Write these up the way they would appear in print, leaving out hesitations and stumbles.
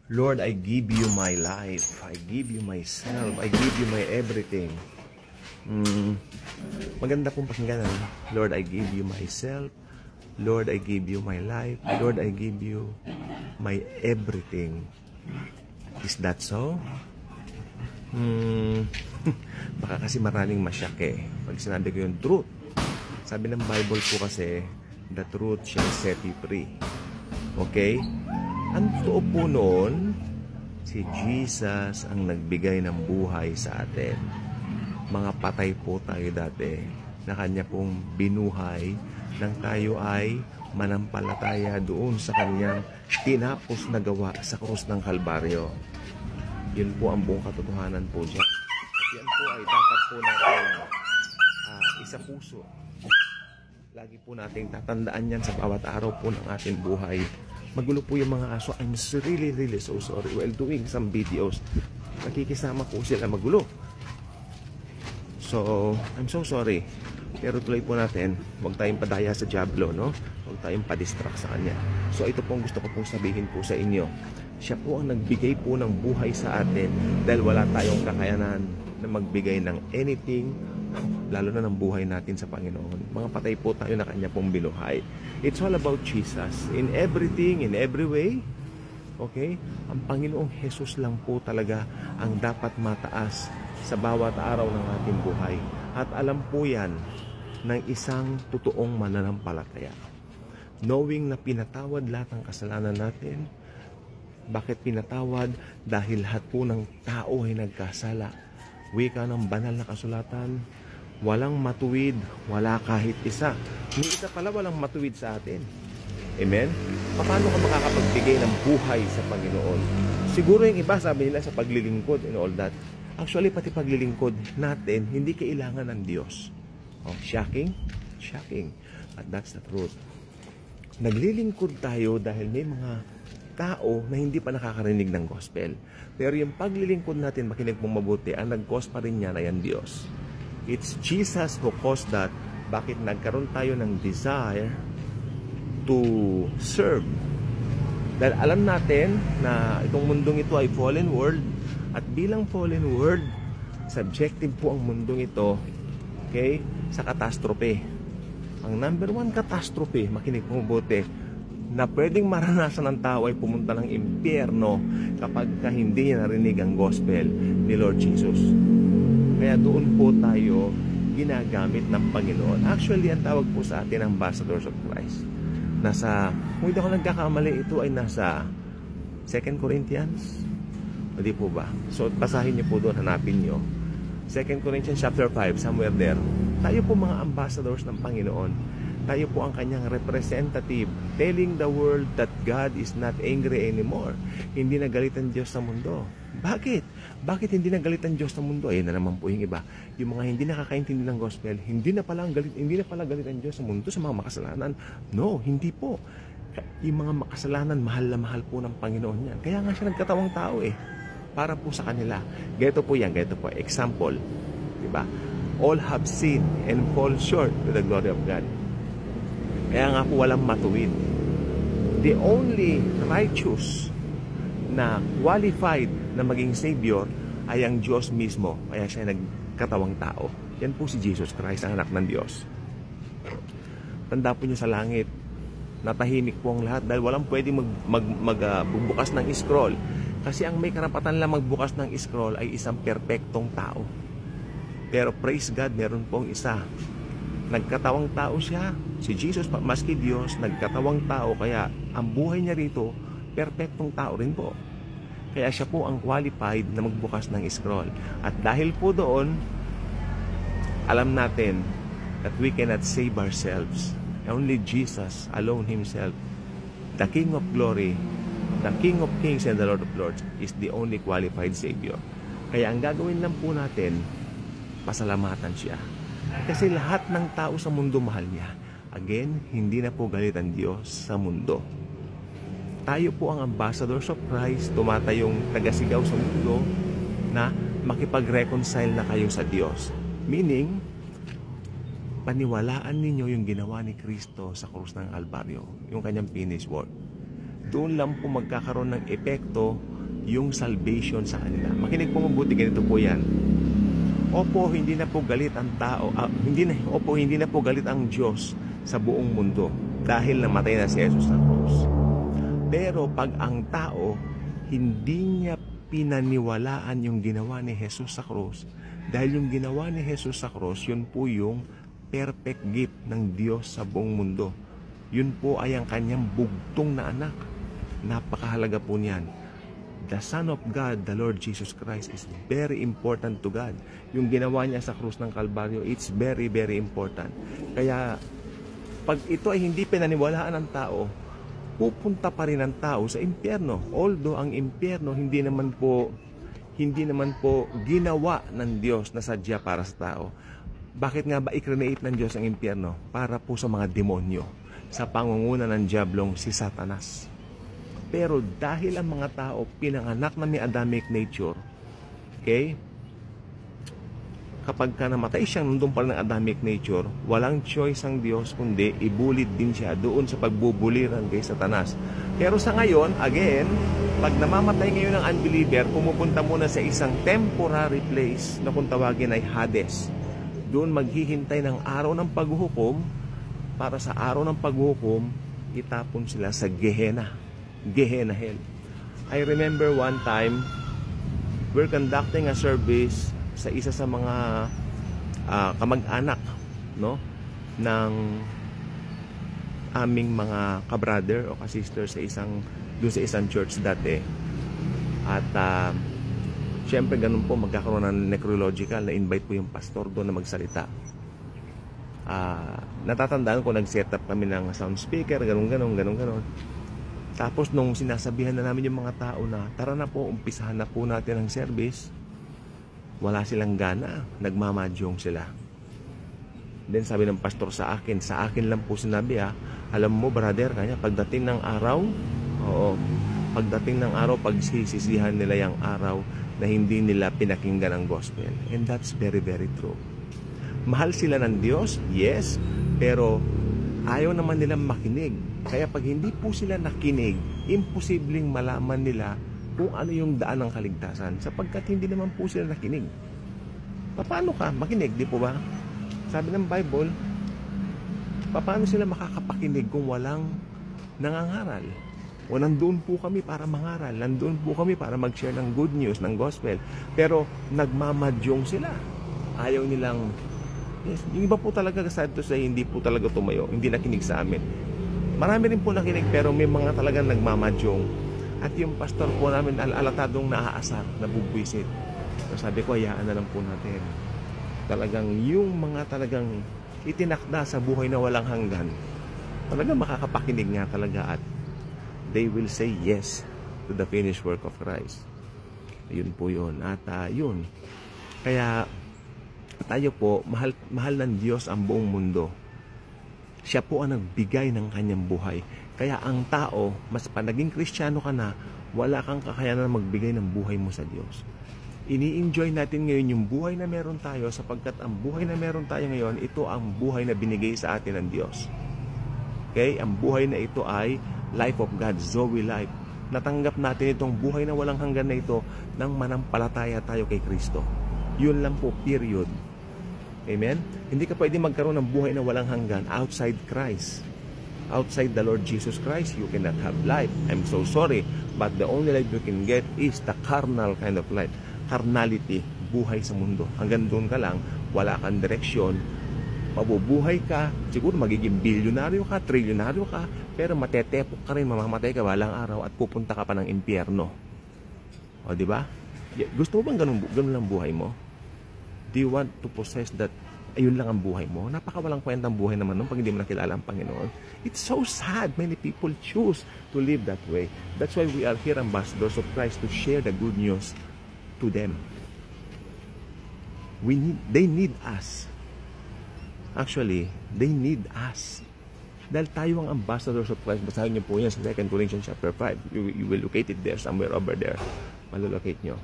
Lord, I give you my life. I give you myself. I give you my everything. Maganda pong pakinggan. Lord, I give you myself. Lord, I give you my life. Lord, I give you my everything. Is that so? Baka kasi maraming masyak pag sinabi ko yung truth. Sabi ng Bible po kasi, the truth shall set you free. Okay? Ang totoo po noon, si Jesus ang nagbigay ng buhay sa atin. Mga patay po tayo dati na Kanya pong binuhay nang tayo ay manampalataya doon sa Kanyang tinapos na gawa sa krus ng Kalbaryo. Yun po ang buong katotohanan po dyan. At yan po ay dapat po natin isa puso. Lagi po natin tatandaan yan sa bawat araw po ng ating buhay. Magulo po yung mga aso. I'm really so sorry. While doing some videos, nakikisama po sila magulo. So, I'm so sorry. Pero tuloy po natin, huwag tayong padaya sa Diablo, no? Huwag tayong padistract sa kanya. So, ito pong gusto ko pong sabihin po sa inyo. Siya po ang nagbigay po ng buhay sa atin dahil wala tayong kakayanan na magbigay ng anything, lalo na ng buhay natin sa Panginoon. Mga patay po tayo na Kanya pong binuhay. It's all about Jesus. In everything, in every way, okay? Ang Panginoong Jesus lang po talaga ang dapat mataas sa bawat araw ng ating buhay. At alam po yan ng isang totoong mananampalataya. Knowing na pinatawad lahat ng kasalanan natin. Bakit pinatawad? Dahil lahat po ng tao ay nagkasala. Wika ng banal na kasulatan, walang matuwid, wala kahit isa. Ni isa pala walang matuwid sa atin. Amen? Paano ka makakapagbigay ng buhay sa Panginoon? Siguro yung iba sabi nila sa paglilingkod and all that. Actually, pati paglilingkod natin, hindi kailangan ng Diyos. Oh, shocking? Shocking. But that's the truth. Naglilingkod tayo dahil may mga tao na hindi pa nakakarinig ng gospel. Pero yung paglilingkod natin, makinig mong mabuti, ang nag-cause pa rin niya na yan Diyos. It's Jesus who caused that. Bakit nagkaroon tayo ng desire to serve? Dahil alam natin na itong mundong ito ay fallen world. At bilang fallen world, subjective po ang mundong ito, okay, sa catastrophe. Ang number one catastrophe, makinig mong mabuti, na pwedeng maranasan ng tao ay pumunta ng impyerno kapag hindi niya narinig ang gospel ni Lord Jesus. Kaya doon po tayo ginagamit ng Panginoon. Actually, ang tawag po sa atin ambassadors of Christ. Kung hindi ako nagkakamali, ito ay nasa 2 Corinthians. Hindi po ba? So, basahin niyo po doon, hanapin niyo. 2 Corinthians chapter 5, somewhere there. Tayo po mga ambassadors ng Panginoon. Tayo po ang kanyang representative, telling the world that God is not angry anymore. Hindi nagalit ang Diyos sa mundo. Bakit? Bakit hindi nagalit ang Diyos sa mundo? Ayun na naman po yung iba. Yung mga hindi nakakaintindi ng gospel, hindi na pala galit ang Diyos sa mundo sa mga makasalanan. No, hindi po. Yung mga makasalanan, mahal na mahal po ng Panginoon yan. Kaya nga siya nagkatawang tao para po sa kanila. Ganito po yan, ganito po. Example, diba? All have sinned and fall short to the glory of God. Kaya nga po walang matuwid. The only righteous na qualified na maging Savior ay ang Diyos mismo. Kaya siya nagkatawang tao. Yan po si Jesus Christ, ang anak ng Diyos. Tanda po niyo sa langit, natahimik po ang lahat dahil walang pwedeng magbukas ng scroll. Kasi ang may karapatan lang magbukas ng scroll ay isang perpektong tao. Pero praise God, meron pong isa. Nagkatawang tao siya. Si Jesus, maski Diyos, nagkatawang tao. Kaya ang buhay niya rito, perpektong tao rin po. Kaya siya po ang qualified na magbukas ng scroll. At dahil po doon, alam natin that we cannot save ourselves. Only Jesus alone Himself, the King of Glory, the King of Kings and the Lord of Lords, is the only qualified Savior. Kaya ang gagawin lang po natin, pasalamatan siya. Kasi lahat ng tao sa mundo mahal niya. Again, hindi na po galit ang Diyos sa mundo. Tayo po ang ambassadors of Christ, tumatayong tagasigaw sa mundo na makipag-reconcile na kayo sa Diyos. Meaning, paniwalaan ninyo yung ginawa ni Kristo sa krus ng Kalbaryo, yung kanyang finished work. Doon lang po magkakaroon ng epekto yung salvation sa kanila. Makinig po mabuti, ganito po yan. Opo, hindi na po galit ang tao. Hindi na po galit ang Diyos sa buong mundo dahil namatay na si Jesus sa cross. Pero pag ang tao hindi niya pinaniwalaan yung ginawa ni Jesus sa cross, dahil yung ginawa ni Jesus sa cross, yun po yung perfect gift ng Diyos sa buong mundo. Yun po ay ang kanyang bugtong na anak. Napakahalaga po niyan. The Son of God, the Lord Jesus Christ, is very important to God. Yung ginawa niya sa krus ng Kalbaryo, it's very, very important. Kaya, pag ito ay hindi pinaniwalaan ng tao, pupunta pa rin ang tao sa impyerno. Although ang impyerno hindi naman po ginawa ng Diyos na sadya para sa tao. Bakit nga ba i-create ng Diyos ang impyerno? Para po sa mga demonyo, sa pangunguna ng diablong si Satanas. Pero dahil ang mga tao pinanganak na may Adamic nature, okay? Kapag ka namatay siyang nandun pa rin ng Adamic nature, walang choice ang Diyos kundi ibulid din siya doon sa pagbubuliran kay Satanas. Pero sa ngayon, again, pag namamatay ngayon ng unbeliever, pumupunta muna sa isang temporary place na kung tawagin ay Hades. Doon maghihintay ng araw ng paghuhukom, para sa araw ng paghuhukom, itapon sila sa Gehenna Hell. I remember one time, we're conducting a service sa isa sa mga kamag-anak, no, ng aming mga ka-brother o ka-sister doon sa isang church dati. At syempre ganun po, magkakaroon ng necrological, na invite po yung pastor doon na magsalita. Natatandaan ko, nag-set up kami ng sound speaker, ganun. Tapos nung sinasabihan na namin yung mga tao na tara na po, umpisahan na po natin ang service, wala silang gana, nagmamadyong sila. Then sabi ng pastor sa akin lang po sinabi, alam mo brother, kanya pagdating ng araw, pagsisisihan nila yung araw na hindi nila pinakinggan ang gospel. And that's very, very true. Mahal sila ng Diyos, yes, pero ayaw naman nilang makinig. Kaya pag hindi po sila nakinig, imposibleng malaman nila kung ano yung daan ng kaligtasan, sapagkat hindi naman po sila nakinig. Paano ka makinig, di po ba? Sabi ng Bible, paano sila makakapakinig kung walang nangangaral? O nandun po kami para mangaral, nandun po kami para mag-share ng good news, ng gospel. Pero nagmamadyong sila. Ayaw nilang, yes, yung iba po talaga, sad to say, hindi po talaga tumayo, hindi nakinig sa amin. Marami rin po nakinig, pero may mga talagang nagmamadyong. At yung pastor po namin, alatadong naaasar, nabubwisit. So sabi ko, hayaan na lang po natin. Talagang yung mga talagang itinakda sa buhay na walang hanggan, talagang makakapakinig nga talaga at they will say yes to the finished work of Christ. Yun po yun. At yun. Kaya tayo po, mahal ng Diyos ang buong mundo. Siya po ang nagbigay ng kanyang buhay. Kaya ang tao, mas pa naging Kristiyano ka na, wala kang kakayanan na magbigay ng buhay mo sa Diyos. Ini-enjoy natin ngayon yung buhay na meron tayo, sapagkat ang buhay na meron tayo ngayon, ito ang buhay na binigay sa atin ng Diyos. Okay? Ang buhay na ito ay life of God, Zoe life. Natanggap natin itong buhay na walang hanggan na ito nang manampalataya tayo kay Kristo. Yun lang po, period. Amen? Hindi ka pwede magkaroon ng buhay na walang hanggan outside Christ. Outside the Lord Jesus Christ, you cannot have life. I'm so sorry, but the only life you can get is the carnal kind of life. Carnality, buhay sa mundo. Hanggang doon ka lang, wala kang direksyon, mabubuhay ka, siguro magiging bilyonaryo ka, trilyonaryo ka, pero matetepok ka rin, mamamatay ka walang araw at pupunta ka pa ng impyerno. O, di ba? Gusto mo bang ganun lang buhay mo? Do you want to possess that? Ayun lang ang buhay mo? Napakawalang kwentang buhay naman nung pag hindi mo nakilala ang Panginoon. It's so sad. Many people choose to live that way. That's why we are here, ambassadors of Christ, to share the good news to them. They need us. Actually, they need us. Dahil tayo ang ambassadors of Christ. Basahin niyo po yan sa 2 Corinthians chapter 5. You will locate it there, somewhere over there. Malulocate niyo.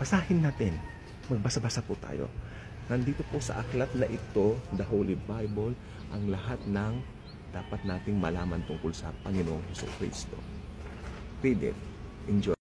Basahin natin. Magbasa-basa po tayo. Nandito po sa aklat na ito, the Holy Bible, ang lahat ng dapat nating malaman tungkol sa Panginoong Hesus Kristo. Read it. Enjoy.